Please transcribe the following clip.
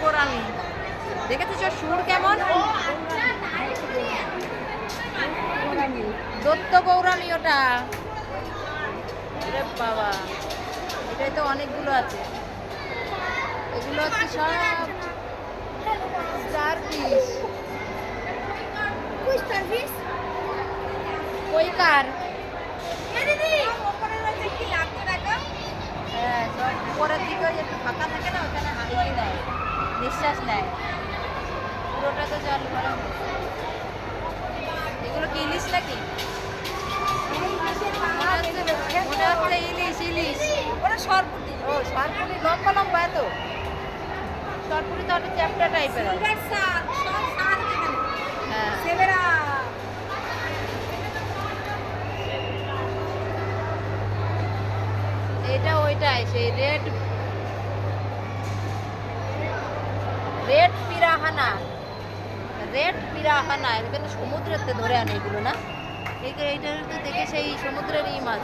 Gourami. দেখেছিস ওর সুর কেমন? দত্ত গৌরামি ওটা। বাবা, এটাই তো অনেকগুলো আছে। এগুলো হচ্ছে সব স্টার পিস। কই কার? হ্যাঁ, সব উপরের দিকে ওই একটু ফাঁকা থাকে না, ওখানে হারিয়ে দেয়, নিঃশ্বাস নেয়। পুরোটা তো জল ভরা। এগুলো কি ইলিশ নাকি? মনে হচ্ছে ইলিশ ইলিশ। ওটা সরপুটি। ও সরপুরি, লম্বা লম্বা এত। সরপুরি তো একটা চ্যাপ্টা টাইপের হয়। সিলভার শাক, সব শাক এখানে। হ্যাঁ, সেবেরা। এটা ওইটাই সেই রেড রেড পিরাহানা। রেড পিরাহানা, এখানে সমুদ্রেতে ধরে আনে এগুলো না? এইটা দেখে সেই সমুদ্রেরই মাছ।